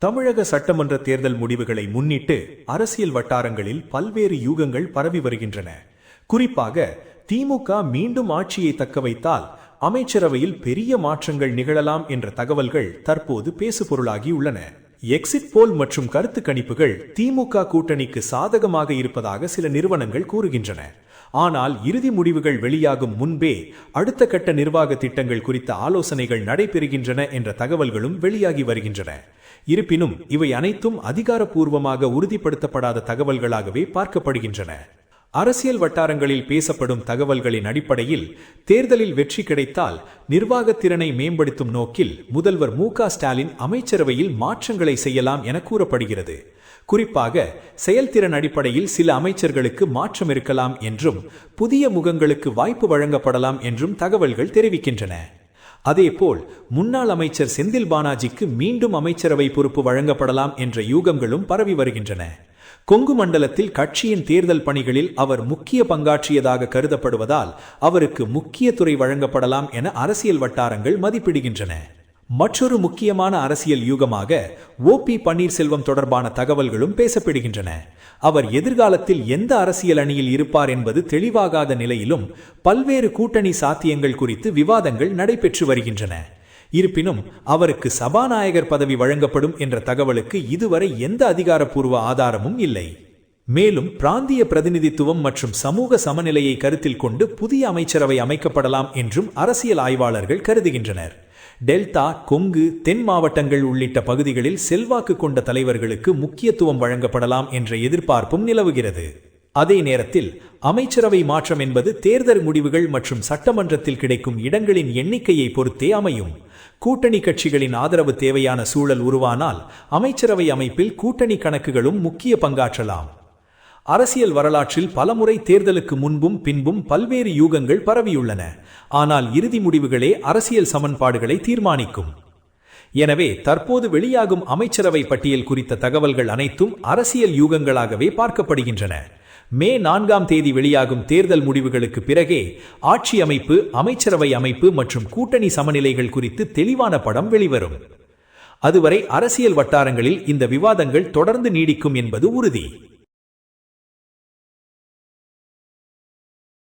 தமிழக சட்டமன்ற தேர்தல் முடிவுகளை முன்னிட்டு அரசியல் வட்டாரங்களில் பல்வேறு யூகங்கள் பரவி வருகின்றன. குறிப்பாக திமுக மீண்டும் ஆட்சியை தக்கவைத்தால் அமைச்சரவையில் பெரிய மாற்றங்கள் நிகழலாம் என்ற தகவல்கள் தற்போது பேசுபொருளாகியுள்ளன. எக்ஸிட் போல் மற்றும் கருத்து கணிப்புகள் திமுக கூட்டணிக்கு சாதகமாக இருப்பதாக சில நிறுவனங்கள் கூறுகின்றன. ஆனால் இறுதி முடிவுகள் வெளியாகும் முன்பே அடுத்த கட்ட நிர்வாக திட்டங்கள் குறித்த ஆலோசனைகள் நடைபெறுகின்றன என்ற தகவல்களும் வெளியாகி வருகின்றன. இருப்பினும் இவை அனைத்தும் அதிகாரப்பூர்வமாக உறுதிப்படுத்தப்படாத தகவல்களாகவே பார்க்கப்படுகின்றன. அரசியல் வட்டாரங்களில் பேசப்படும் தகவல்களின் அடிப்படையில் தேர்தலில் வெற்றி கிடைத்தால் நிர்வாகத்திறனை மேம்படுத்தும் நோக்கில் முதல்வர் மு.க.ஸ்டாலின் அமைச்சரவையில் மாற்றங்களை செய்யலாம் என கூறப்படுகிறது. குறிப்பாக செயல்திறன் அடிப்படையில் சில அமைச்சர்களுக்கு மாற்றம் இருக்கலாம் என்றும் புதிய முகங்களுக்கு வாய்ப்பு வழங்கப்படலாம் என்றும் தகவல்கள் தெரிவிக்கின்றன. அதேபோல் முன்னாள் அமைச்சர் செந்தில் பாலாஜிக்கு மீண்டும் அமைச்சரவை பொறுப்பு வழங்கப்படலாம் என்ற யூகங்களும் பரவி வருகின்றன. கொங்கு மண்டலத்தில் கட்சியின் தேர்தல் பணிகளில் அவர் முக்கிய பங்காற்றியதாக கருதப்படுவதால் அவருக்கு முக்கிய துறை வழங்கப்படலாம் என அரசியல் வட்டாரங்கள் மதிப்பிடுகின்றன. மற்றொரு முக்கியமான அரசியல் யூகமாக ஓ.பி. பன்னீர்செல்வம் தொடர்பான தகவல்களும் பேசப்படுகின்றன. அவர் எதிர்காலத்தில் எந்த அரசியல் அணியில் இருப்பார் என்பது தெளிவாகாத நிலையிலும் பல்வேறு கூட்டணி சாத்தியங்கள் குறித்து விவாதங்கள் நடைபெற்று வருகின்றன. இருப்பினும் அவருக்கு சபாநாயகர் பதவி வழங்கப்படும் என்ற தகவலுக்கு இதுவரை எந்த அதிகாரப்பூர்வ ஆதாரமும் இல்லை. மேலும் பிராந்திய பிரதிநிதித்துவம் மற்றும் சமூக சமநிலையை கருத்தில் கொண்டு புதிய அமைச்சரவை அமைக்கப்படலாம் என்றும் அரசியல் ஆய்வாளர்கள் கருதுகின்றனர். டெல்டா, கொங்கு, தென் மாவட்டங்கள் உள்ளிட்ட பகுதிகளில் செல்வாக்கு கொண்ட தலைவர்களுக்கு முக்கியத்துவம் வழங்கப்படலாம் என்ற எதிர்பார்ப்பும் நிலவுகிறது. அதே நேரத்தில் அமைச்சரவை மாற்றம் என்பது தேர்தல் முடிவுகள் மற்றும் சட்டமன்றத்தில் கிடைக்கும் இடங்களின் எண்ணிக்கையை பொறுத்தே அமையும். கூட்டணி கட்சிகளின் ஆதரவு தேவையான சூழல் உருவானால் அமைச்சரவை அமைப்பில் கூட்டணி கணக்குகளும் முக்கிய பங்காற்றலாம். அரசியல் வரலாற்றில் பலமுறை தேர்தலுக்கு முன்பும் பின்பும் பல்வேறு யூகங்கள் பரவியுள்ளன. ஆனால் இறுதி முடிவுகளே அரசியல் சமன்பாடுகளை தீர்மானிக்கும். எனவே தற்போது வெளியாகும் அமைச்சரவை பட்டியல் குறித்த தகவல்கள் அனைத்தும் அரசியல் யூகங்களாகவே பார்க்கப்படுகின்றன. மே 4ஆம் தேதி வெளியாகும் தேர்தல் முடிவுகளுக்கு பிறகே ஆட்சி அமைப்பு, அமைச்சரவை அமைப்பு மற்றும் கூட்டணி சமநிலைகள் குறித்து தெளிவான படம் வெளிவரும். அதுவரை அரசியல் வட்டாரங்களில் இந்த விவாதங்கள் தொடர்ந்து நீடிக்கும் என்பது உறுதி.